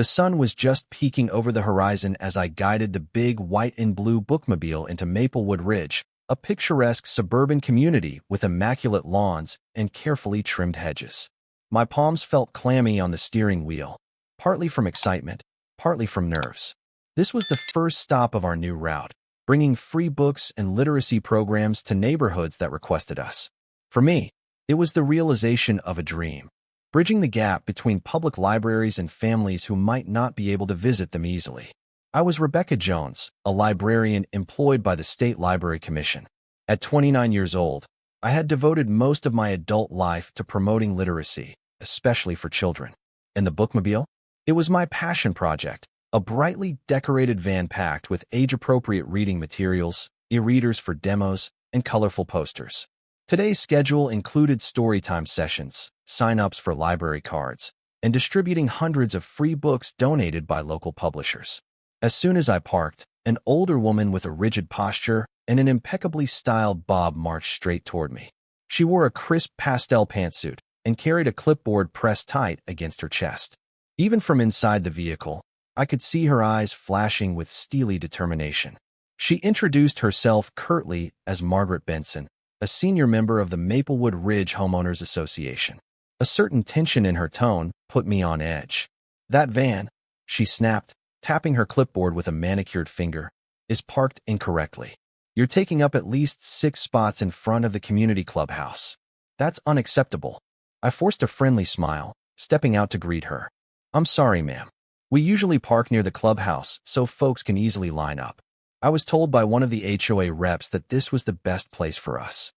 The sun was just peeking over the horizon as I guided the big white and blue Bookmobile into Maplewood Ridge, a picturesque suburban community with immaculate lawns and carefully trimmed hedges. My palms felt clammy on the steering wheel, partly from excitement, partly from nerves. This was the first stop of our new route, bringing free books and literacy programs to neighborhoods that requested us. For me, it was the realization of a dream, bridging the gap between public libraries and families who might not be able to visit them easily. I was Rebecca Jones, a librarian employed by the State Library Commission. At 29 years old, I had devoted most of my adult life to promoting literacy, especially for children. And the Bookmobile? It was my passion project, a brightly decorated van packed with age-appropriate reading materials, e-readers for demos, and colorful posters. Today's schedule included storytime sessions, sign-ups for library cards, and distributing hundreds of free books donated by local publishers. As soon as I parked, an older woman with a rigid posture and an impeccably styled bob marched straight toward me. She wore a crisp pastel pantsuit and carried a clipboard pressed tight against her chest. Even from inside the vehicle, I could see her eyes flashing with steely determination. She introduced herself curtly as Margaret Benson, a senior member of the Maplewood Ridge Homeowners Association. A certain tension in her tone put me on edge. "That van," she snapped, tapping her clipboard with a manicured finger, "is parked incorrectly. You're taking up at least 6 spots in front of the community clubhouse. That's unacceptable." I forced a friendly smile, stepping out to greet her. "I'm sorry, ma'am. We usually park near the clubhouse so folks can easily line up. I was told by one of the HOA reps that this was the best place for us."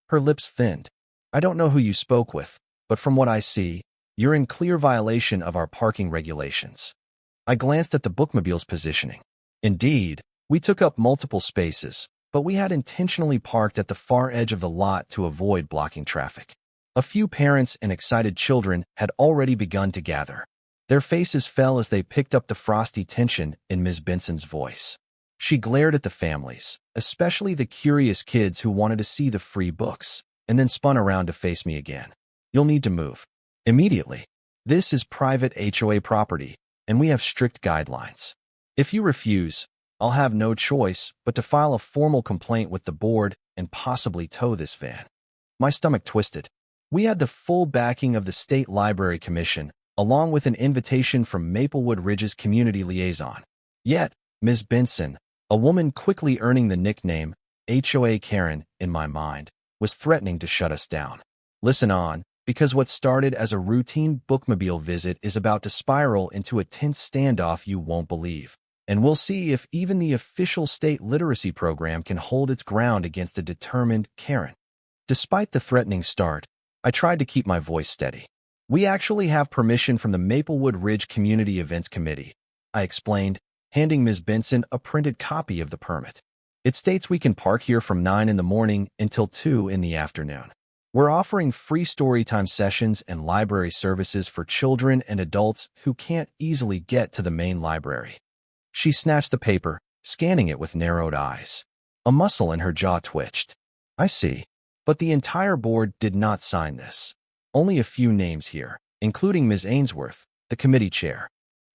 Her lips thinned. "I don't know who you spoke with, but from what I see, you're in clear violation of our parking regulations." I glanced at the Bookmobile's positioning. Indeed, we took up multiple spaces, but we had intentionally parked at the far edge of the lot to avoid blocking traffic. A few parents and excited children had already begun to gather. Their faces fell as they picked up the frosty tension in Ms. Benson's voice. She glared at the families, especially the curious kids who wanted to see the free books, and then spun around to face me again. "You'll need to move immediately. This is private HOA property, and we have strict guidelines. If you refuse, I'll have no choice but to file a formal complaint with the board and possibly tow this van." My stomach twisted. We had the full backing of the State Library Commission, along with an invitation from Maplewood Ridge's community liaison. Yet, Ms. Benson, a woman quickly earning the nickname HOA Karen in my mind, was threatening to shut us down. Listen on, because what started as a routine Bookmobile visit is about to spiral into a tense standoff you won't believe. And we'll see if even the official state literacy program can hold its ground against a determined Karen. Despite the threatening start, I tried to keep my voice steady. "We actually have permission from the Maplewood Ridge Community Events Committee," I explained, handing Ms. Benson a printed copy of the permit. "It states we can park here from 9 in the morning until 2 in the afternoon. We're offering free storytime sessions and library services for children and adults who can't easily get to the main library." She snatched the paper, scanning it with narrowed eyes. A muscle in her jaw twitched. "I see. But the entire board did not sign this. Only a few names here, including Ms. Ainsworth, the committee chair."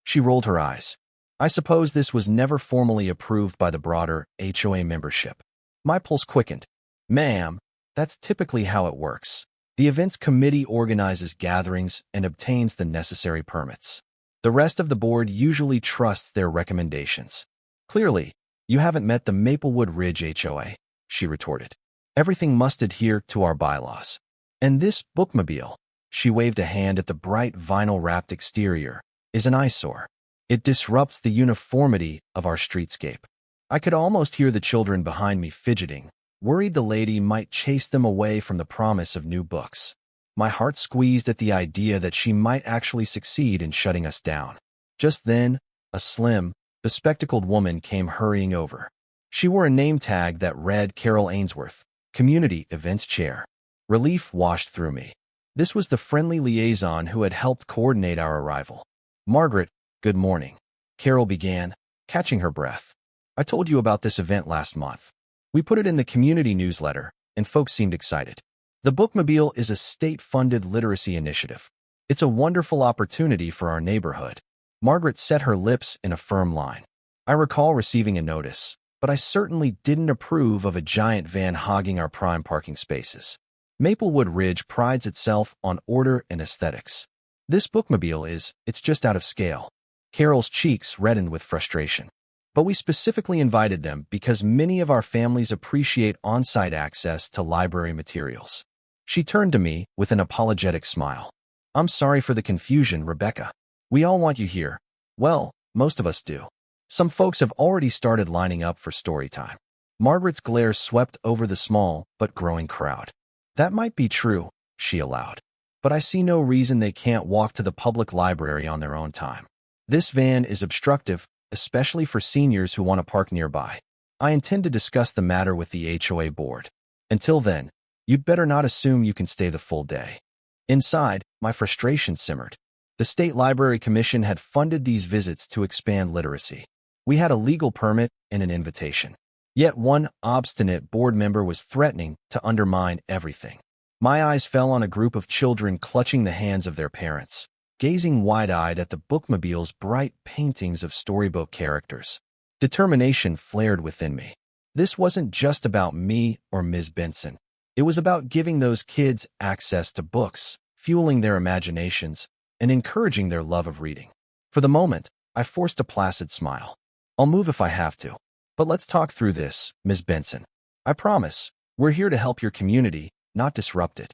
She rolled her eyes. "I suppose this was never formally approved by the broader HOA membership." My pulse quickened. "Ma'am, that's typically how it works. The events committee organizes gatherings and obtains the necessary permits. The rest of the board usually trusts their recommendations." "Clearly, you haven't met the Maplewood Ridge HOA," she retorted. "Everything must adhere to our bylaws. And this Bookmobile," she waved a hand at the bright vinyl-wrapped exterior, "is an eyesore. It disrupts the uniformity of our streetscape." I could almost hear the children behind me fidgeting, worried the lady might chase them away from the promise of new books. My heart squeezed at the idea that she might actually succeed in shutting us down. Just then, a slim, bespectacled woman came hurrying over. She wore a name tag that read Carol Ainsworth, Community Events Chair. Relief washed through me. This was the friendly liaison who had helped coordinate our arrival. "Margaret, good morning," Carol began, catching her breath. "I told you about this event last month. We put it in the community newsletter, and folks seemed excited. The Bookmobile is a state-funded literacy initiative. It's a wonderful opportunity for our neighborhood. Margaret set her lips in a firm line. I recall receiving a notice, but I certainly didn't approve of a giant van hogging our prime parking spaces. Maplewood Ridge prides itself on order and aesthetics. This bookmobile it's just out of scale. Carol's cheeks reddened with frustration. But we specifically invited them because many of our families appreciate on-site access to library materials. She turned to me with an apologetic smile. I'm sorry for the confusion, Rebecca. We all want you here. Well, most of us do. Some folks have already started lining up for story time. Margaret's glare swept over the small but growing crowd. That might be true, she allowed. But I see no reason they can't walk to the public library on their own time. This van is obstructive, especially for seniors who want to park nearby. I intend to discuss the matter with the HOA board. Until then, you'd better not assume you can stay the full day. Inside, my frustration simmered. The State Library Commission had funded these visits to expand literacy. We had a legal permit and an invitation. Yet one obstinate board member was threatening to undermine everything. My eyes fell on a group of children clutching the hands of their parents, gazing wide-eyed at the bookmobile's bright paintings of storybook characters. Determination flared within me. This wasn't just about me or Ms. Benson. It was about giving those kids access to books, fueling their imaginations, and encouraging their love of reading. For the moment, I forced a placid smile. I'll move if I have to. But let's talk through this, Ms. Benson. I promise, we're here to help your community, not disrupt it.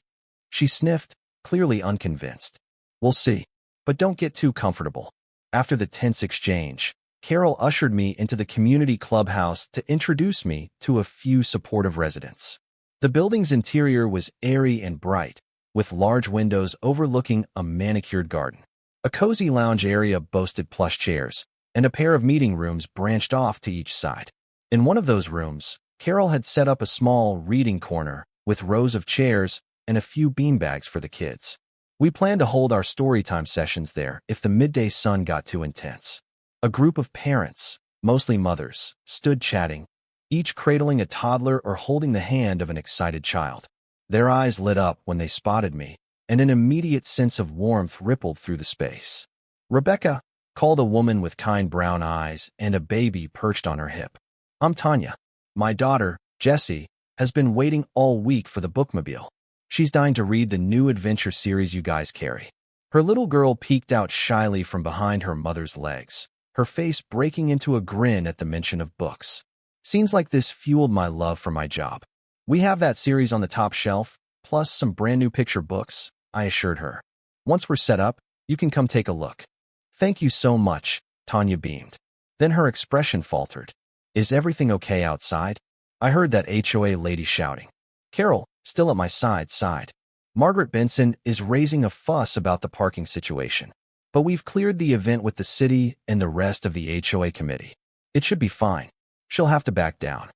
She sniffed, clearly unconvinced. We'll see. But don't get too comfortable. After the tense exchange, Carol ushered me into the community clubhouse to introduce me to a few supportive residents. The building's interior was airy and bright, with large windows overlooking a manicured garden. A cozy lounge area boasted plush chairs, and a pair of meeting rooms branched off to each side. In one of those rooms, Carol had set up a small reading corner with rows of chairs and a few beanbags for the kids. We planned to hold our storytime sessions there if the midday sun got too intense. A group of parents, mostly mothers, stood chatting, each cradling a toddler or holding the hand of an excited child. Their eyes lit up when they spotted me, and an immediate sense of warmth rippled through the space. Rebecca, called a woman with kind brown eyes and a baby perched on her hip. I'm Tanya. My daughter, Jessie, has been waiting all week for the bookmobile. She's dying to read the new adventure series you guys carry. Her little girl peeked out shyly from behind her mother's legs, her face breaking into a grin at the mention of books. Scenes like this fueled my love for my job. We have that series on the top shelf, plus some brand new picture books, I assured her. Once we're set up, you can come take a look. Thank you so much, Tanya beamed. Then her expression faltered. Is everything okay outside? I heard that HOA lady shouting. Carol, still at my side. Margaret Benson is raising a fuss about the parking situation. But we've cleared the event with the city and the rest of the HOA committee. It should be fine. She'll have to back down.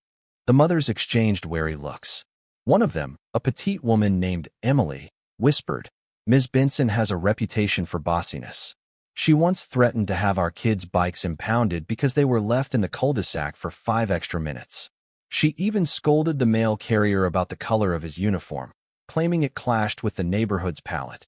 The mothers exchanged wary looks. One of them, a petite woman named Emily, whispered, Ms. Benson has a reputation for bossiness. She once threatened to have our kids' bikes impounded because they were left in the cul-de-sac for 5 extra minutes. She even scolded the mail carrier about the color of his uniform, claiming it clashed with the neighborhood's palette.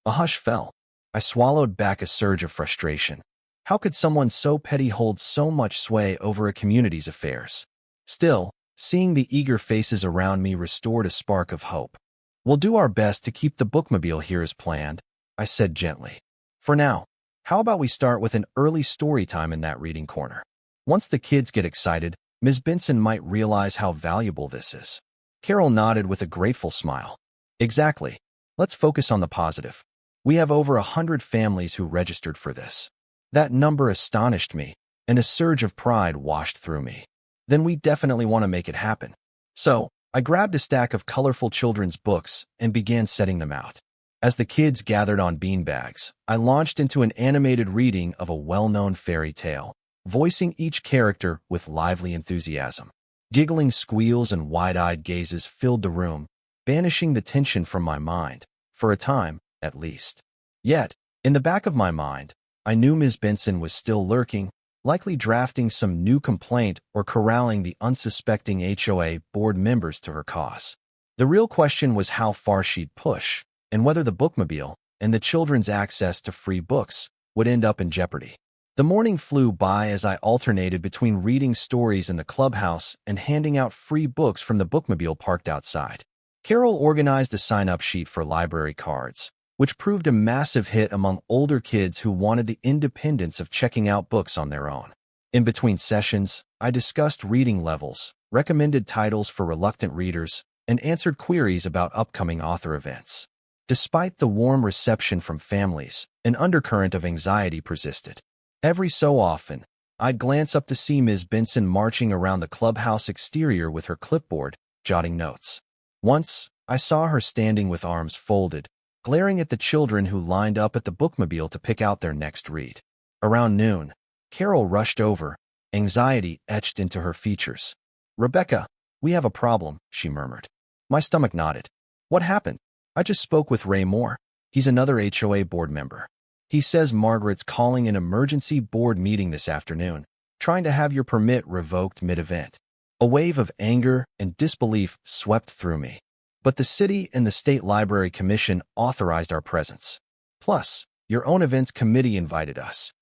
A hush fell. I swallowed back a surge of frustration. How could someone so petty hold so much sway over a community's affairs? Still, seeing the eager faces around me restored a spark of hope. We'll do our best to keep the bookmobile here as planned, I said gently. For now, how about we start with an early story time in that reading corner? Once the kids get excited, Ms. Benson might realize how valuable this is. Carol nodded with a grateful smile. Exactly. Let's focus on the positive. We have over 100 families who registered for this. That number astonished me, and a surge of pride washed through me. Then we definitely want to make it happen. So, I grabbed a stack of colorful children's books and began setting them out. As the kids gathered on beanbags, I launched into an animated reading of a well-known fairy tale, voicing each character with lively enthusiasm. Giggling squeals and wide-eyed gazes filled the room, banishing the tension from my mind, for a time, at least. Yet, in the back of my mind, I knew Ms. Benson was still lurking, likely drafting some new complaint or corralling the unsuspecting HOA board members to her cause. The real question was how far she'd push, and whether the bookmobile and the children's access to free books would end up in jeopardy. The morning flew by as I alternated between reading stories in the clubhouse and handing out free books from the bookmobile parked outside. Carol organized a sign-up sheet for library cards, which proved a massive hit among older kids who wanted the independence of checking out books on their own. In between sessions, I discussed reading levels, recommended titles for reluctant readers, and answered queries about upcoming author events. Despite the warm reception from families, an undercurrent of anxiety persisted. Every so often, I'd glance up to see Ms. Benson marching around the clubhouse exterior with her clipboard, jotting notes. Once, I saw her standing with arms folded, glaring at the children who lined up at the bookmobile to pick out their next read. Around noon, Carol rushed over, anxiety etched into her features. "Rebecca, we have a problem," she murmured. My stomach nodded. "What happened?" "I just spoke with Ray Moore. He's another HOA board member. He says Margaret's calling an emergency board meeting this afternoon, trying to have your permit revoked mid-event." A wave of anger and disbelief swept through me. "But the city and the State Library Commission authorized our presence. Plus, your own events committee invited us."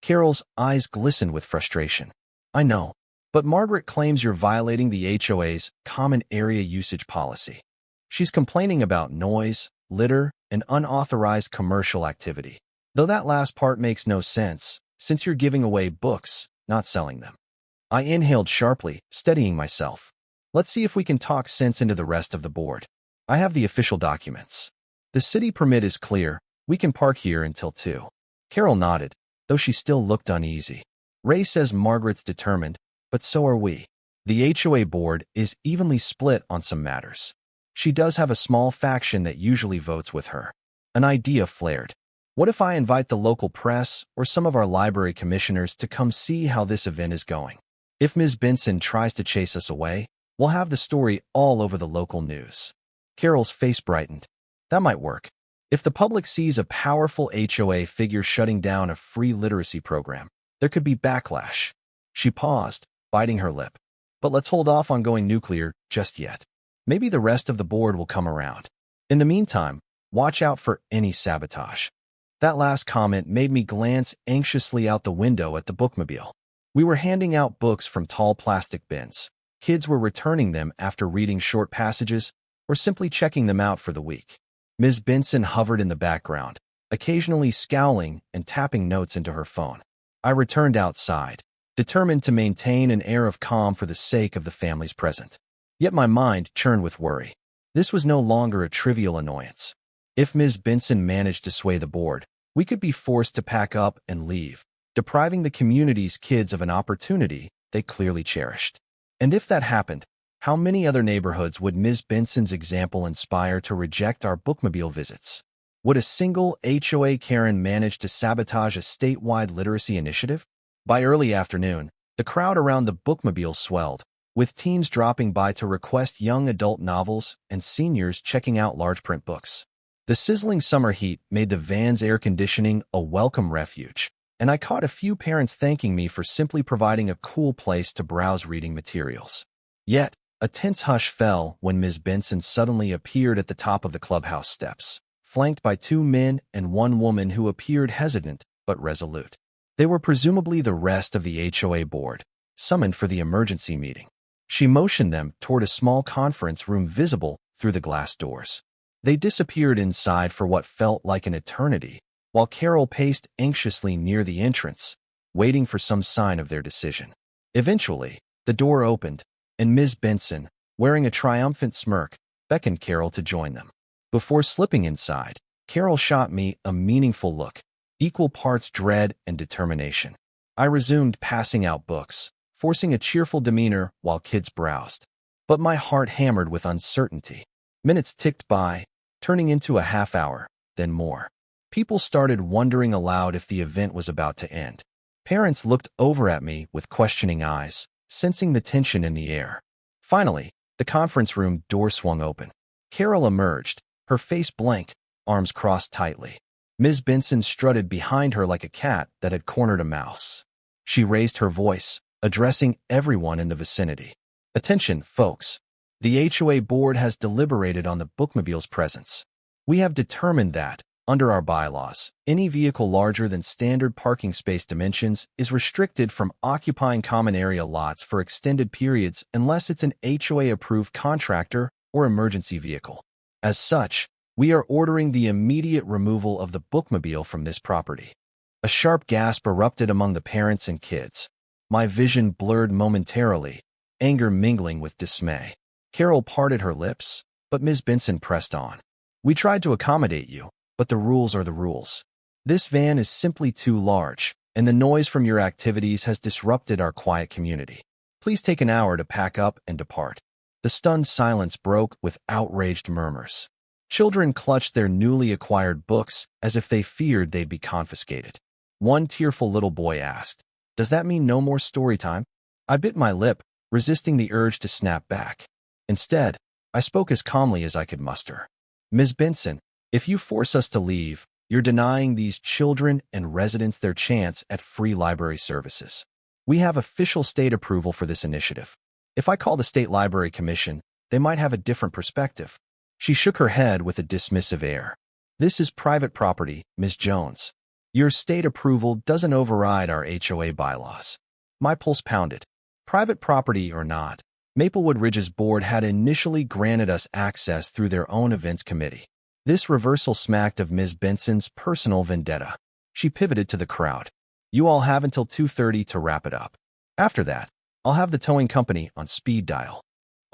Carol's eyes glistened with frustration. "I know, but Margaret claims you're violating the HOA's common area usage policy. She's complaining about noise, litter, and unauthorized commercial activity. Though that last part makes no sense, since you're giving away books, not selling them." I inhaled sharply, steadying myself. "Let's see if we can talk sense into the rest of the board. I have the official documents. The city permit is clear. We can park here until 2. Carol nodded, though she still looked uneasy. "Ray says Margaret's determined, but so are we. The HOA board is evenly split on some matters. She does have a small faction that usually votes with her." An idea flared. "What if I invite the local press or some of our library commissioners to come see how this event is going? If Ms. Benson tries to chase us away, we'll have the story all over the local news." Carol's face brightened. "That might work. If the public sees a powerful HOA figure shutting down a free literacy program, there could be backlash." She paused, biting her lip. "But let's hold off on going nuclear just yet. Maybe the rest of the board will come around. In the meantime, watch out for any sabotage." That last comment made me glance anxiously out the window at the bookmobile. We were handing out books from tall plastic bins. Kids were returning them after reading short passages or simply checking them out for the week. Ms. Benson hovered in the background, occasionally scowling and tapping notes into her phone. I returned outside, determined to maintain an air of calm for the sake of the families present. Yet my mind churned with worry. This was no longer a trivial annoyance. If Ms. Benson managed to sway the board, we could be forced to pack up and leave, depriving the community's kids of an opportunity they clearly cherished. And if that happened, how many other neighborhoods would Ms. Benson's example inspire to reject our bookmobile visits? Would a single HOA Karen manage to sabotage a statewide literacy initiative? By early afternoon, the crowd around the bookmobile swelled, with teens dropping by to request young adult novels and seniors checking out large print books. The sizzling summer heat made the van's air conditioning a welcome refuge, and I caught a few parents thanking me for simply providing a cool place to browse reading materials. Yet, a tense hush fell when Ms. Benson suddenly appeared at the top of the clubhouse steps, flanked by 2 men and 1 woman who appeared hesitant but resolute. They were presumably the rest of the HOA board, summoned for the emergency meeting. She motioned them toward a small conference room visible through the glass doors. They disappeared inside for what felt like an eternity, while Carol paced anxiously near the entrance, waiting for some sign of their decision. Eventually, the door opened, and Ms. Benson, wearing a triumphant smirk, beckoned Carol to join them. Before slipping inside, Carol shot me a meaningful look, equal parts dread and determination. I resumed passing out books, forcing a cheerful demeanor while kids browsed. But my heart hammered with uncertainty. Minutes ticked by, turning into a half hour, then more. People started wondering aloud if the event was about to end. Parents looked over at me with questioning eyes, sensing the tension in the air. Finally, the conference room door swung open. Carol emerged, her face blank, arms crossed tightly. Ms. Benson strutted behind her like a cat that had cornered a mouse. She raised her voice, addressing everyone in the vicinity. "Attention, folks. The HOA board has deliberated on the bookmobile's presence. We have determined that, Under our bylaws, any vehicle larger than standard parking space dimensions is restricted from occupying common area lots for extended periods unless it's an HOA-approved contractor or emergency vehicle. As such, we are ordering the immediate removal of the Bookmobile from this property. A sharp gasp erupted among the parents and kids. My vision blurred momentarily, anger mingling with dismay. Carol parted her lips, but Ms. Benson pressed on. We tried to accommodate you, but the rules are the rules. This van is simply too large, and the noise from your activities has disrupted our quiet community. Please take an hour to pack up and depart. The stunned silence broke with outraged murmurs. Children clutched their newly acquired books as if they feared they'd be confiscated. One tearful little boy asked, "Does that mean no more story time?" I bit my lip, resisting the urge to snap back. Instead, I spoke as calmly as I could muster. "Ms. Benson, if you force us to leave, you're denying these children and residents their chance at free library services. We have official state approval for this initiative. If I call the State Library Commission, they might have a different perspective." She shook her head with a dismissive air. "This is private property, Ms. Jones. Your state approval doesn't override our HOA bylaws." My pulse pounded. Private property or not, Maplewood Ridge's board had initially granted us access through their own events committee. This reversal smacked of Ms. Benson's personal vendetta. She pivoted to the crowd. "You all have until 2:30 to wrap it up. After that, I'll have the towing company on speed dial."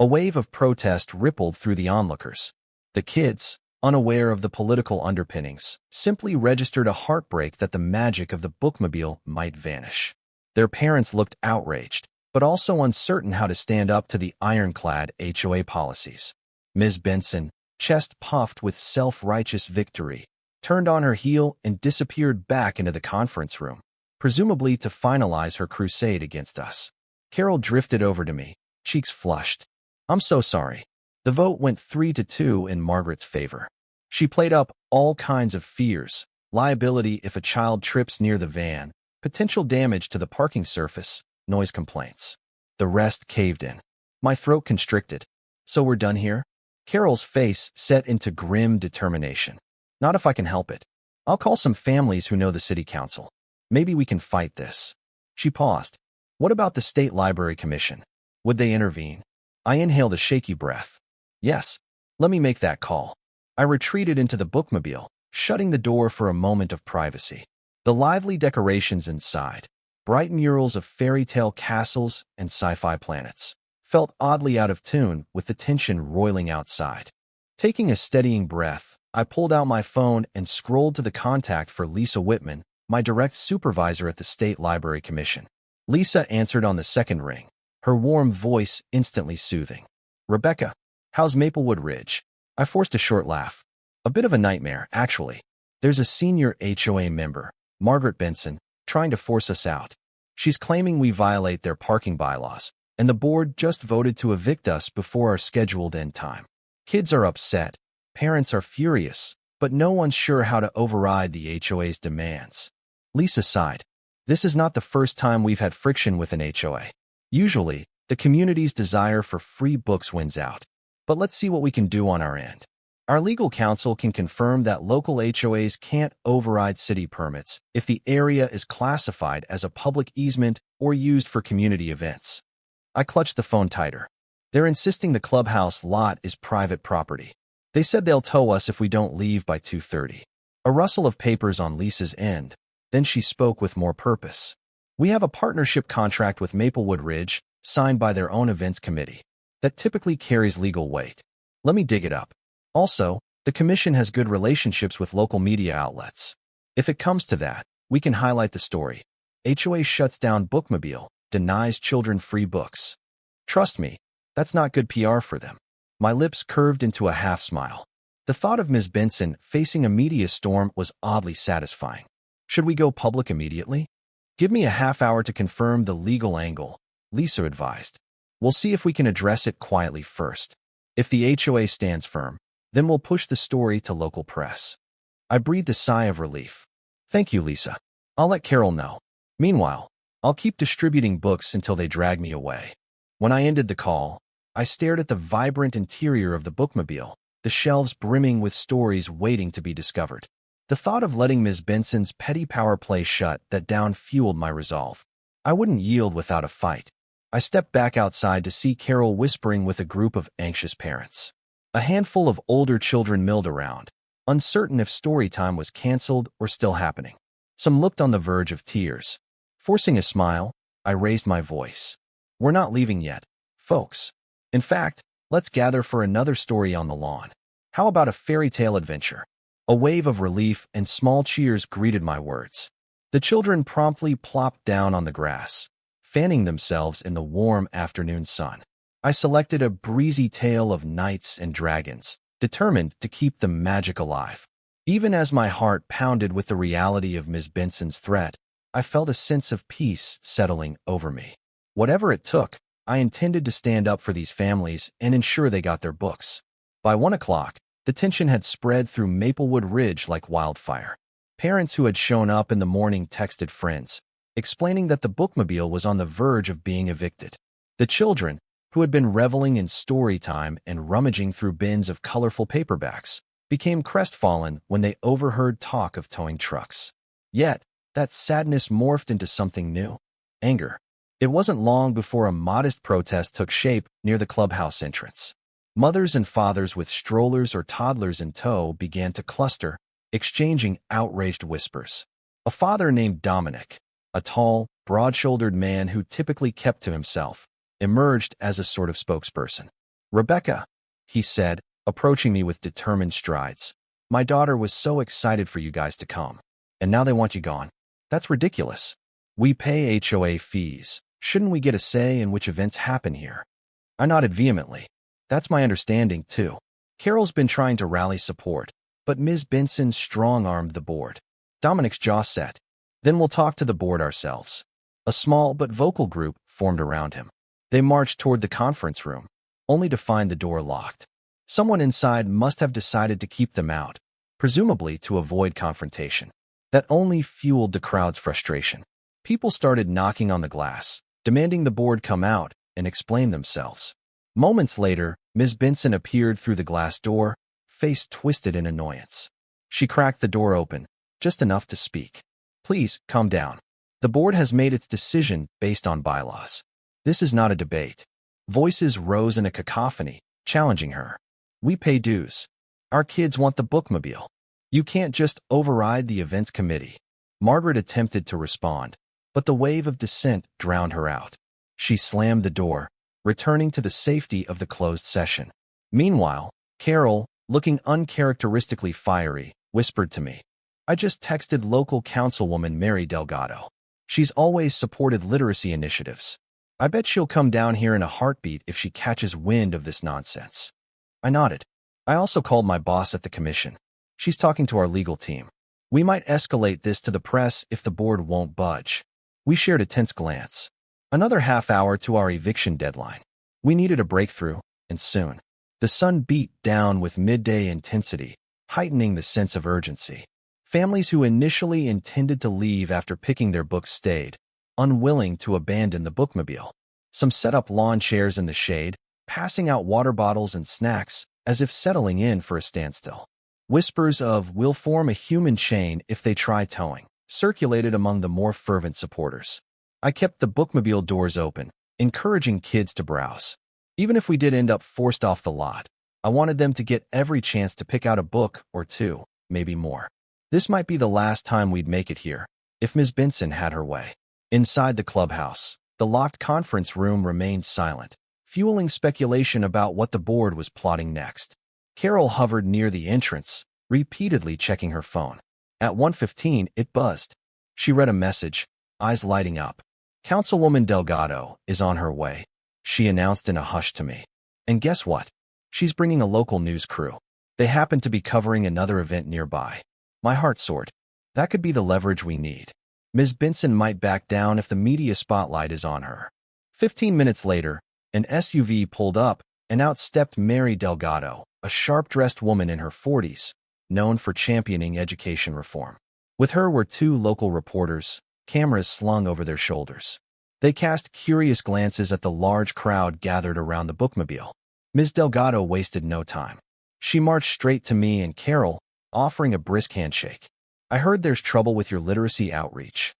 A wave of protest rippled through the onlookers. The kids, unaware of the political underpinnings, simply registered a heartbreak that the magic of the Bookmobile might vanish. Their parents looked outraged, but also uncertain how to stand up to the ironclad HOA policies. Ms. Benson, chest puffed with self-righteous victory, turned on her heel and disappeared back into the conference room, presumably to finalize her crusade against us. Carol drifted over to me, cheeks flushed. "I'm so sorry." The vote went 3-2 in Margaret's favor. She played up all kinds of fears: liability if a child trips near the van, potential damage to the parking surface, noise complaints. The rest caved in. My throat constricted. "So we're done here?" Carol's face set into grim determination. "Not if I can help it. I'll call some families who know the city council. Maybe we can fight this." She paused. "What about the State Library Commission? Would they intervene?" I inhaled a shaky breath. "Yes, let me make that call." I retreated into the Bookmobile, shutting the door for a moment of privacy. The lively decorations inside, bright murals of fairy tale castles and sci-fi planets, felt oddly out of tune with the tension roiling outside. Taking a steadying breath, I pulled out my phone and scrolled to the contact for Lisa Whitman, my direct supervisor at the State Library Commission. Lisa answered on the second ring, her warm voice instantly soothing. "Rebecca, how's Maplewood Ridge?" I forced a short laugh. "A bit of a nightmare, actually. There's a senior HOA member, Margaret Benson, trying to force us out. She's claiming we violate their parking bylaws, and the board just voted to evict us before our scheduled end time. Kids are upset, parents are furious, but no one's sure how to override the HOA's demands." Lisa sighed. "This is not the first time we've had friction with an HOA. Usually, the community's desire for free books wins out. But let's see what we can do on our end. Our legal counsel can confirm that local HOAs can't override city permits if the area is classified as a public easement or used for community events." I clutched the phone tighter. "They're insisting the clubhouse lot is private property. They said they'll tow us if we don't leave by 2:30. A rustle of papers on Lisa's end. Then she spoke with more purpose. "We have a partnership contract with Maplewood Ridge, signed by their own events committee. That typically carries legal weight. Let me dig it up. Also, the commission has good relationships with local media outlets. If it comes to that, we can highlight the story. HOA shuts down Bookmobile, denies children free books. Trust me, that's not good PR for them." My lips curved into a half smile. The thought of Ms. Benson facing a media storm was oddly satisfying. "Should we go public immediately?" "Give me a half hour to confirm the legal angle," Lisa advised. "We'll see if we can address it quietly first. If the HOA stands firm, then we'll push the story to local press." I breathed a sigh of relief. "Thank you, Lisa. I'll let Carol know. Meanwhile, I'll keep distributing books until they drag me away." When I ended the call, I stared at the vibrant interior of the Bookmobile, the shelves brimming with stories waiting to be discovered. The thought of letting Ms. Benson's petty power play shut that down fueled my resolve. I wouldn't yield without a fight. I stepped back outside to see Carol whispering with a group of anxious parents. A handful of older children milled around, uncertain if story time was canceled or still happening. Some looked on the verge of tears. Forcing a smile, I raised my voice. We're not leaving yet, folks. In fact, let's gather for another story on the lawn. How about a fairy tale adventure? A wave of relief and small cheers greeted my words. The children promptly plopped down on the grass, fanning themselves in the warm afternoon sun. I selected a breezy tale of knights and dragons, determined to keep the magic alive. Even as my heart pounded with the reality of Ms. Benson's threat, I felt a sense of peace settling over me. Whatever it took, I intended to stand up for these families and ensure they got their books. By 1 o'clock, the tension had spread through Maplewood Ridge like wildfire. Parents who had shown up in the morning texted friends, explaining that the bookmobile was on the verge of being evicted. The children, who had been reveling in story time and rummaging through bins of colorful paperbacks, became crestfallen when they overheard talk of towing trucks. Yet, that sadness morphed into something new: anger. It wasn't long before a modest protest took shape near the clubhouse entrance. Mothers and fathers with strollers or toddlers in tow began to cluster, exchanging outraged whispers. A father named Dominic, a tall, broad-shouldered man who typically kept to himself, emerged as a sort of spokesperson. "Rebecca," he said, approaching me with determined strides, "my daughter was so excited for you guys to come. And now they want you gone. That's ridiculous. We pay HOA fees. Shouldn't we get a say in which events happen here?" I nodded vehemently. That's my understanding, too. Carol's been trying to rally support, but Ms. Benson strong-armed the board. Dominic's jaw set. "Then we'll talk to the board ourselves." A small but vocal group formed around him. They marched toward the conference room, only to find the door locked. Someone inside must have decided to keep them out, presumably to avoid confrontation. That only fueled the crowd's frustration. People started knocking on the glass, demanding the board come out and explain themselves. Moments later, Ms. Benson appeared through the glass door, face twisted in annoyance. She cracked the door open, just enough to speak. "Please, calm down. The board has made its decision based on bylaws. This is not a debate." Voices rose in a cacophony, challenging her. "We pay dues. Our kids want the bookmobile. You can't just override the events committee." Margaret attempted to respond, but the wave of dissent drowned her out. She slammed the door, returning to the safety of the closed session. Meanwhile, Carol, looking uncharacteristically fiery, whispered to me, "I just texted local Councilwoman Mary Delgado. She's always supported literacy initiatives. I bet she'll come down here in a heartbeat if she catches wind of this nonsense." I nodded. I also called my boss at the commission. "She's talking to our legal team. We might escalate this to the press if the board won't budge." We shared a tense glance. Another half hour to our eviction deadline. We needed a breakthrough, and soon. The sun beat down with midday intensity, heightening the sense of urgency. Families who initially intended to leave after picking their books stayed, unwilling to abandon the bookmobile. Some set up lawn chairs in the shade, passing out water bottles and snacks as if settling in for a standstill. Whispers of "we'll form a human chain if they try towing" circulated among the more fervent supporters. I kept the bookmobile doors open, encouraging kids to browse. Even if we did end up forced off the lot, I wanted them to get every chance to pick out a book or two, maybe more. This might be the last time we'd make it here, if Ms. Benson had her way. Inside the clubhouse, the locked conference room remained silent, fueling speculation about what the board was plotting next. Carol hovered near the entrance, repeatedly checking her phone. At 1:15, it buzzed. She read a message, eyes lighting up. "Councilwoman Delgado is on her way," she announced in a hush to me. "And guess what? She's bringing a local news crew. They happen to be covering another event nearby." My heart soared. That could be the leverage we need. Ms. Benson might back down if the media spotlight is on her. 15 minutes later, an SUV pulled up, and out stepped Mary Delgado, a sharp-dressed woman in her 40s, known for championing education reform. With her were two local reporters, cameras slung over their shoulders. They cast curious glances at the large crowd gathered around the bookmobile. Ms. Delgado wasted no time. She marched straight to me and Carol, offering a brisk handshake. I heard there's trouble with your literacy outreach.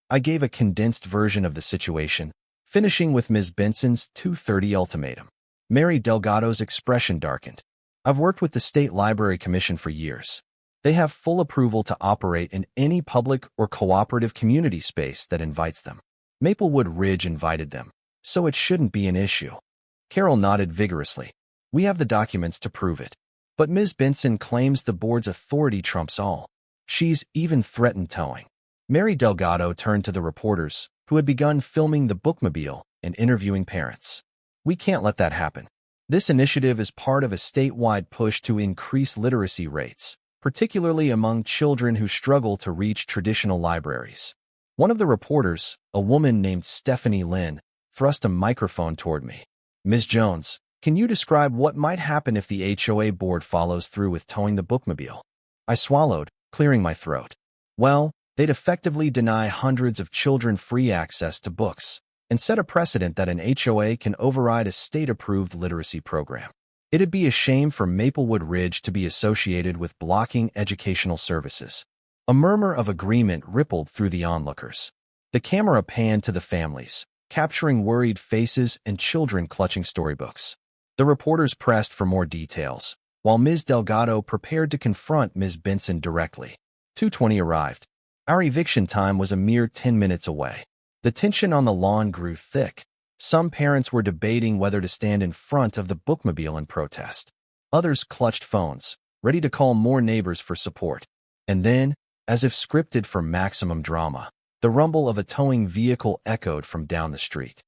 I gave a condensed version of the situation, finishing with Ms. Benson's 2:30 ultimatum. Mary Delgado's expression darkened. I've worked with the State Library Commission for years. They have full approval to operate in any public or cooperative community space that invites them. Maplewood Ridge invited them, so it shouldn't be an issue. Carol nodded vigorously. We have the documents to prove it. But Ms. Benson claims the board's authority trumps all. She's even threatened towing. Mary Delgado turned to the reporters, who had begun filming the bookmobile and interviewing parents. We can't let that happen. This initiative is part of a statewide push to increase literacy rates, particularly among children who struggle to reach traditional libraries. One of the reporters, a woman named Stephanie Lynn, thrust a microphone toward me. Ms. Jones, can you describe what might happen if the HOA board follows through with towing the bookmobile? I swallowed, clearing my throat. Well, they'd effectively deny hundreds of children free access to books and set a precedent that an HOA can override a state-approved literacy program. It'd be a shame for Maplewood Ridge to be associated with blocking educational services. A murmur of agreement rippled through the onlookers. The camera panned to the families, capturing worried faces and children clutching storybooks. The reporters pressed for more details, while Ms. Delgado prepared to confront Ms. Benson directly. 2:20 arrived. Our eviction time was a mere 10 minutes away. The tension on the lawn grew thick. Some parents were debating whether to stand in front of the bookmobile and protest. Others clutched phones, ready to call more neighbors for support. And then, as if scripted for maximum drama, the rumble of a towing vehicle echoed from down the street.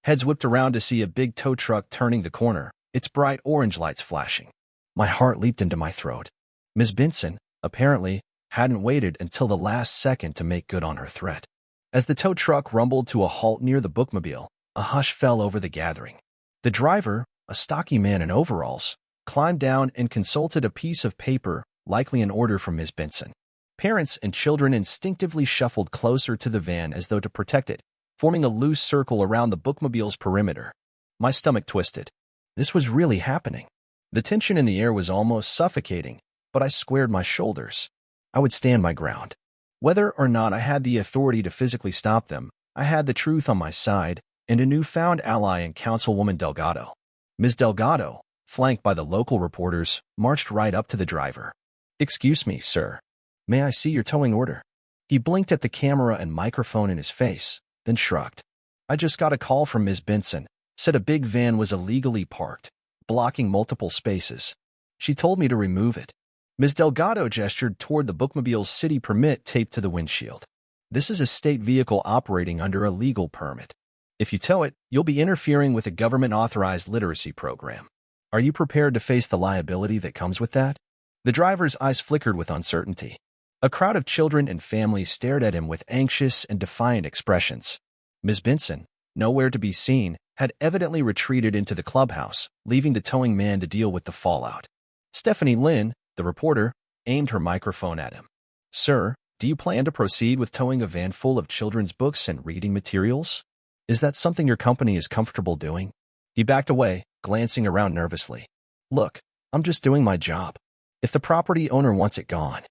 Heads whipped around to see a big tow truck turning the corner, its bright orange lights flashing. My heart leaped into my throat. Ms. Benson, apparently, hadn't waited until the last second to make good on her threat. As the tow truck rumbled to a halt near the bookmobile, a hush fell over the gathering. The driver, a stocky man in overalls, climbed down and consulted a piece of paper, likely an order from Ms. Benson. Parents and children instinctively shuffled closer to the van as though to protect it, forming a loose circle around the bookmobile's perimeter. My stomach twisted. This was really happening. The tension in the air was almost suffocating, but I squared my shoulders. I would stand my ground. Whether or not I had the authority to physically stop them, I had the truth on my side and a newfound ally in Councilwoman Delgado. Ms. Delgado, flanked by the local reporters, marched right up to the driver. "Excuse me, sir. May I see your towing order?" He blinked at the camera and microphone in his face, then shrugged. "I just got a call from Ms. Benson, said a big van was illegally parked, blocking multiple spaces. She told me to remove it." Ms. Delgado gestured toward the bookmobile's city permit taped to the windshield. "This is a state vehicle operating under a legal permit. If you tow it, you'll be interfering with a government-authorized literacy program. Are you prepared to face the liability that comes with that?" The driver's eyes flickered with uncertainty. A crowd of children and families stared at him with anxious and defiant expressions. Ms. Benson, nowhere to be seen, had evidently retreated into the clubhouse, leaving the towing man to deal with the fallout. Stephanie Lynn, the reporter, aimed her microphone at him. "Sir, do you plan to proceed with towing a van full of children's books and reading materials? Is that something your company is comfortable doing?" He backed away, glancing around nervously. "Look, I'm just doing my job. If the property owner wants it gone."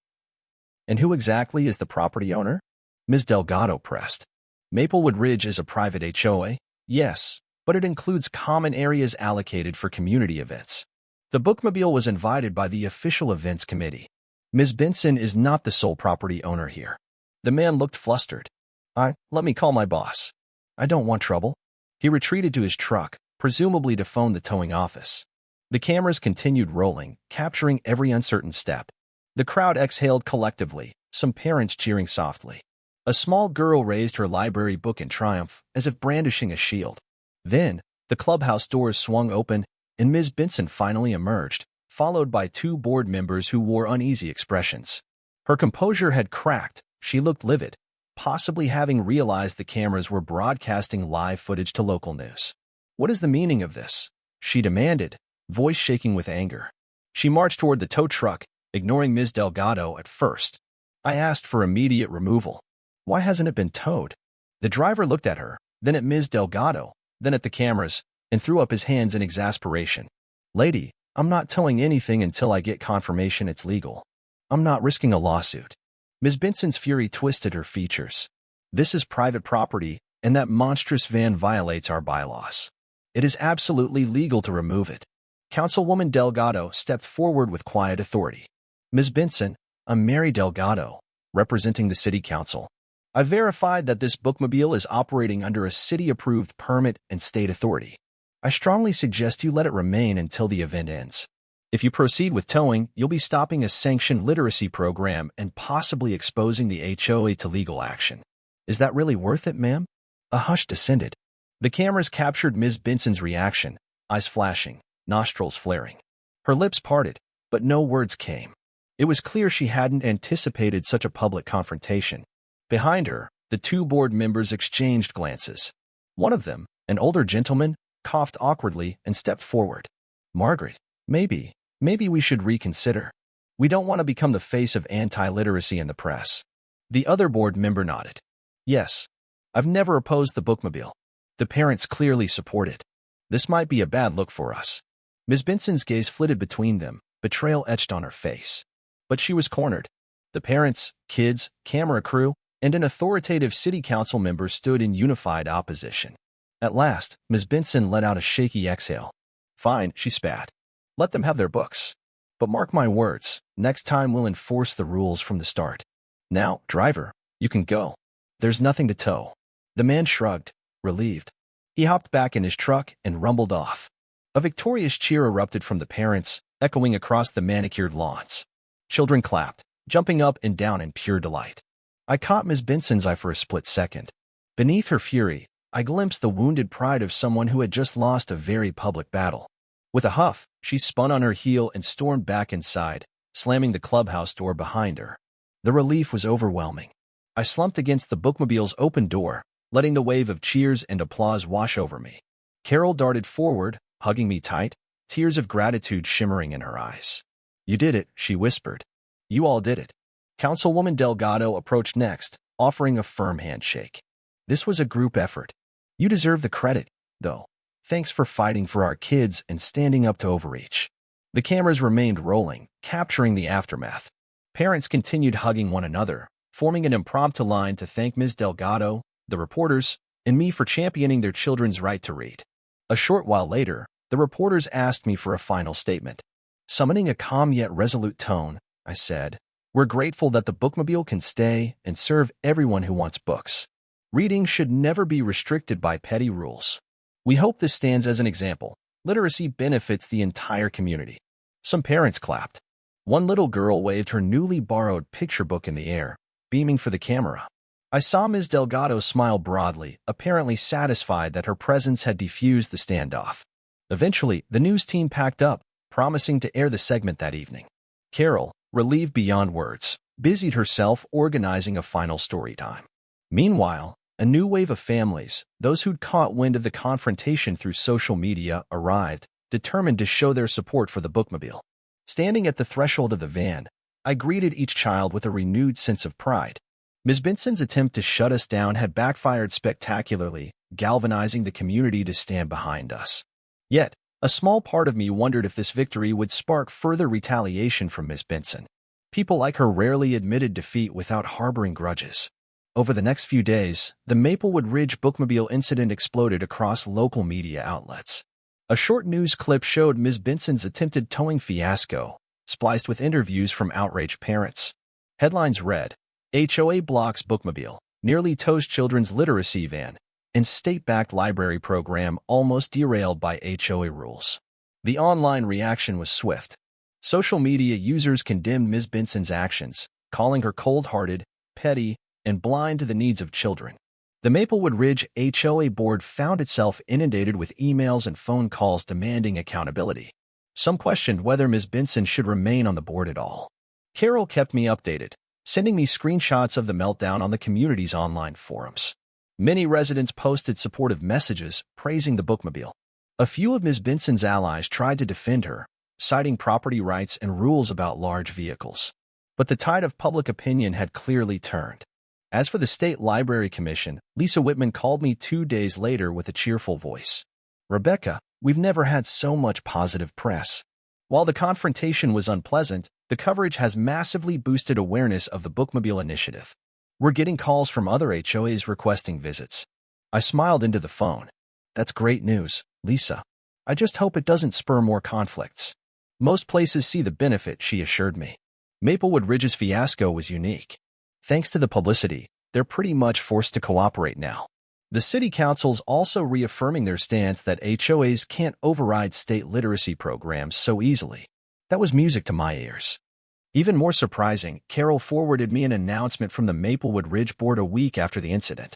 "And who exactly is the property owner?" Ms. Delgado pressed. "Maplewood Ridge is a private HOA, yes, but it includes common areas allocated for community events. The bookmobile was invited by the official events committee. Ms. Benson is not the sole property owner here." The man looked flustered. Let me call my boss. I don't want trouble." He retreated to his truck, presumably to phone the towing office. The cameras continued rolling, capturing every uncertain step. The crowd exhaled collectively, some parents cheering softly. A small girl raised her library book in triumph, as if brandishing a shield. Then, the clubhouse doors swung open, and Ms. Benson finally emerged, followed by two board members who wore uneasy expressions. Her composure had cracked. She looked livid, possibly having realized the cameras were broadcasting live footage to local news. "What is the meaning of this?" she demanded, voice shaking with anger. She marched toward the tow truck, ignoring Ms. Delgado at first. "I asked for immediate removal. Why hasn't it been towed?" The driver looked at her, then at Ms. Delgado, then at the cameras, and threw up his hands in exasperation. "Lady, I'm not towing anything until I get confirmation it's legal. I'm not risking a lawsuit." Ms. Benson's fury twisted her features. This is private property, and that monstrous van violates our bylaws. It is absolutely legal to remove it. Councilwoman Delgado stepped forward with quiet authority. Ms. Benson, I'm Mary Delgado, representing the City Council. I verified that this bookmobile is operating under a city-approved permit and state authority. I strongly suggest you let it remain until the event ends. If you proceed with towing, you'll be stopping a sanctioned literacy program and possibly exposing the HOA to legal action. Is that really worth it, ma'am? A hush descended. The cameras captured Ms. Benson's reaction, eyes flashing, nostrils flaring. Her lips parted, but no words came. It was clear she hadn't anticipated such a public confrontation. Behind her, the two board members exchanged glances. One of them, an older gentleman, coughed awkwardly and stepped forward. Margaret, maybe we should reconsider. We don't want to become the face of anti-literacy in the press. The other board member nodded. Yes, I've never opposed the bookmobile. The parents clearly support it. This might be a bad look for us. Ms. Benson's gaze flitted between them, betrayal etched on her face. But she was cornered. The parents, kids, camera crew, and an authoritative city council member stood in unified opposition. At last, Ms. Benson let out a shaky exhale. Fine, she spat. Let them have their books. But mark my words, next time we'll enforce the rules from the start. Now, driver, you can go. There's nothing to tow. The man shrugged, relieved. He hopped back in his truck and rumbled off. A victorious cheer erupted from the parents, echoing across the manicured lawns. Children clapped, jumping up and down in pure delight. I caught Ms. Benson's eye for a split second. Beneath her fury, I glimpsed the wounded pride of someone who had just lost a very public battle. With a huff, she spun on her heel and stormed back inside, slamming the clubhouse door behind her. The relief was overwhelming. I slumped against the bookmobile's open door, letting the wave of cheers and applause wash over me. Carol darted forward, hugging me tight, tears of gratitude shimmering in her eyes. You did it, she whispered. You all did it. Councilwoman Delgado approached next, offering a firm handshake. This was a group effort. You deserve the credit, though. Thanks for fighting for our kids and standing up to overreach. The cameras remained rolling, capturing the aftermath. Parents continued hugging one another, forming an impromptu line to thank Ms. Delgado, the reporters, and me for championing their children's right to read. A short while later, the reporters asked me for a final statement. Summoning a calm yet resolute tone, I said, We're grateful that the bookmobile can stay and serve everyone who wants books. Reading should never be restricted by petty rules. We hope this stands as an example. Literacy benefits the entire community. Some parents clapped. One little girl waved her newly borrowed picture book in the air, beaming for the camera. I saw Ms. Delgado smile broadly, apparently satisfied that her presence had diffused the standoff. Eventually, the news team packed up, promising to air the segment that evening. Carol, relieved beyond words, busied herself organizing a final story time. Meanwhile, a new wave of families, those who'd caught wind of the confrontation through social media, arrived, determined to show their support for the bookmobile. Standing at the threshold of the van, I greeted each child with a renewed sense of pride. Ms. Benson's attempt to shut us down had backfired spectacularly, galvanizing the community to stand behind us. Yet, a small part of me wondered if this victory would spark further retaliation from Ms. Benson. People like her rarely admitted defeat without harboring grudges. Over the next few days, the Maplewood Ridge bookmobile incident exploded across local media outlets. A short news clip showed Ms. Benson's attempted towing fiasco, spliced with interviews from outraged parents. Headlines read, HOA blocks bookmobile, nearly tows children's literacy van, and state-backed library program almost derailed by HOA rules. The online reaction was swift. Social media users condemned Ms. Benson's actions, calling her cold-hearted, petty, and blind to the needs of children. The Maplewood Ridge HOA board found itself inundated with emails and phone calls demanding accountability. Some questioned whether Ms. Benson should remain on the board at all. Carol kept me updated, sending me screenshots of the meltdown on the community's online forums. Many residents posted supportive messages praising the bookmobile. A few of Ms. Benson's allies tried to defend her, citing property rights and rules about large vehicles. But the tide of public opinion had clearly turned. As for the State Library Commission, Lisa Whitman called me 2 days later with a cheerful voice. Rebecca, we've never had so much positive press. While the confrontation was unpleasant, The coverage has massively boosted awareness of the Bookmobile initiative. We're getting calls from other HOAs requesting visits. I smiled into the phone. That's great news, Lisa. I just hope it doesn't spur more conflicts. Most places see the benefit, she assured me. Maplewood Ridge's fiasco was unique. Thanks to the publicity, they're pretty much forced to cooperate now. The city council's also reaffirming their stance that HOAs can't override state literacy programs so easily. That was music to my ears. Even more surprising, Carol forwarded me an announcement from the Maplewood Ridge Board a week after the incident.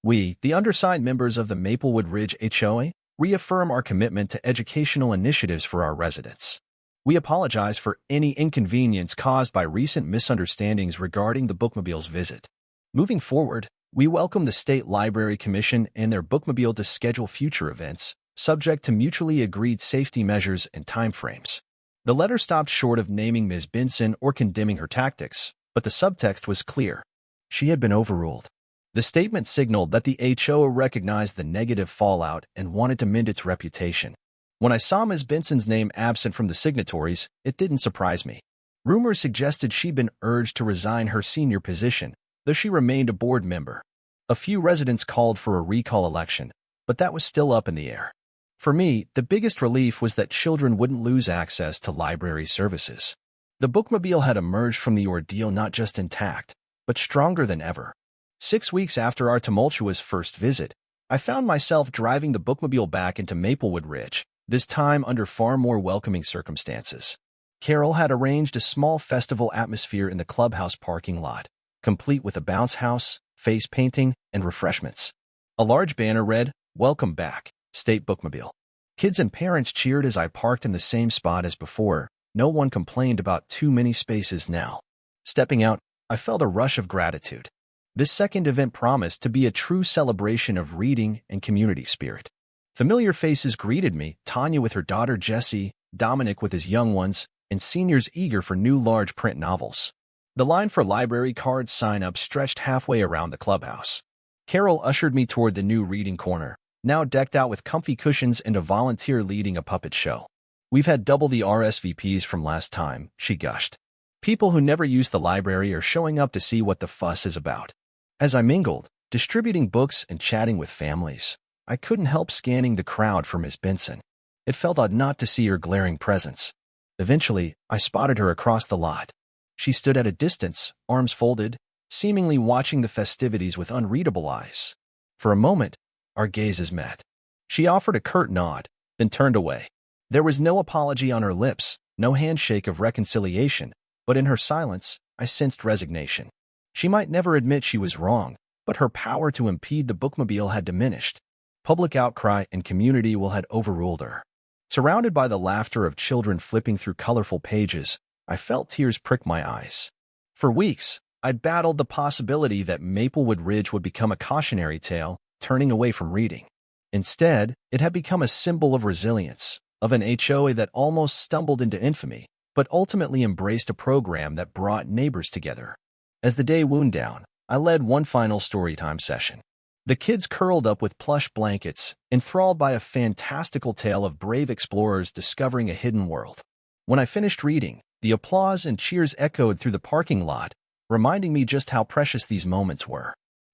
We, the undersigned members of the Maplewood Ridge HOA, reaffirm our commitment to educational initiatives for our residents. We apologize for any inconvenience caused by recent misunderstandings regarding the Bookmobile's visit. Moving forward, we welcome the State Library Commission and their Bookmobile to schedule future events, subject to mutually agreed safety measures and timeframes. The letter stopped short of naming Ms. Benson or condemning her tactics, but the subtext was clear. She had been overruled. The statement signaled that the HOA recognized the negative fallout and wanted to mend its reputation. When I saw Ms. Benson's name absent from the signatories, it didn't surprise me. Rumors suggested she'd been urged to resign her senior position, though she remained a board member. A few residents called for a recall election, but that was still up in the air. For me, the biggest relief was that children wouldn't lose access to library services. The Bookmobile had emerged from the ordeal not just intact, but stronger than ever. 6 weeks after our tumultuous first visit, I found myself driving the Bookmobile back into Maplewood Ridge, this time under far more welcoming circumstances. Carol had arranged a small festival atmosphere in the clubhouse parking lot, complete with a bounce house, face painting, and refreshments. A large banner read, "Welcome back, State Bookmobile." Kids and parents cheered as I parked in the same spot as before. No one complained about too many spaces now. Stepping out, I felt a rush of gratitude. This second event promised to be a true celebration of reading and community spirit. Familiar faces greeted me, Tanya with her daughter Jessie, Dominic with his young ones, and seniors eager for new large print novels. The line for library card sign-up stretched halfway around the clubhouse. Carol ushered me toward the new reading corner, now decked out with comfy cushions and a volunteer leading a puppet show. "We've had double the RSVPs from last time," she gushed. "People who never use the library are showing up to see what the fuss is about." As I mingled, distributing books and chatting with families, I couldn't help scanning the crowd for Miss Benson. It felt odd not to see her glaring presence. Eventually, I spotted her across the lot. She stood at a distance, arms folded, seemingly watching the festivities with unreadable eyes. For a moment, our gazes met. She offered a curt nod, then turned away. There was no apology on her lips, no handshake of reconciliation, but in her silence, I sensed resignation. She might never admit she was wrong, but her power to impede the Bookmobile had diminished. Public outcry and community will had overruled her. Surrounded by the laughter of children flipping through colorful pages, I felt tears prick my eyes. For weeks, I'd battled the possibility that Maplewood Ridge would become a cautionary tale, turning away from reading. Instead, it had become a symbol of resilience, of an HOA that almost stumbled into infamy, but ultimately embraced a program that brought neighbors together. As the day wound down, I led one final storytime session. The kids curled up with plush blankets, enthralled by a fantastical tale of brave explorers discovering a hidden world. When I finished reading, the applause and cheers echoed through the parking lot, reminding me just how precious these moments were.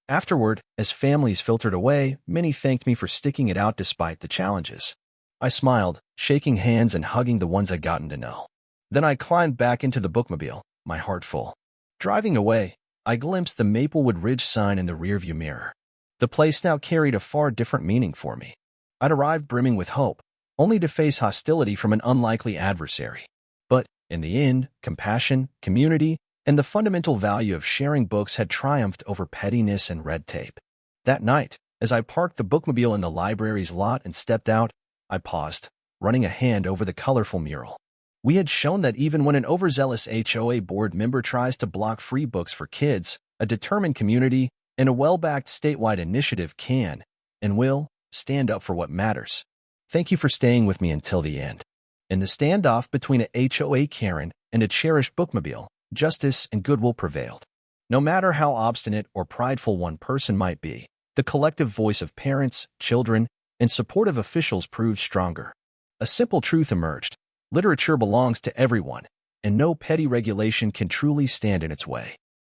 Afterward, as families filtered away, many thanked me for sticking it out despite the challenges. I smiled, shaking hands and hugging the ones I'd gotten to know. Then I climbed back into the Bookmobile, my heart full. Driving away, I glimpsed the Maplewood Ridge sign in the rearview mirror. The place now carried a far different meaning for me. I'd arrived brimming with hope, only to face hostility from an unlikely adversary. But, in the end, compassion, community, and the fundamental value of sharing books had triumphed over pettiness and red tape. That night, as I parked the Bookmobile in the library's lot and stepped out, I paused, running a hand over the colorful mural. We had shown that even when an overzealous HOA board member tries to block free books for kids, a determined community and a well-backed statewide initiative can, and will, stand up for what matters. Thank you for staying with me until the end. In the standoff between a HOA Karen and a cherished Bookmobile, justice and goodwill prevailed. No matter how obstinate or prideful one person might be, the collective voice of parents, children, and supportive officials proved stronger. A simple truth emerged. Literature belongs to everyone, and no petty regulation can truly stand in its way.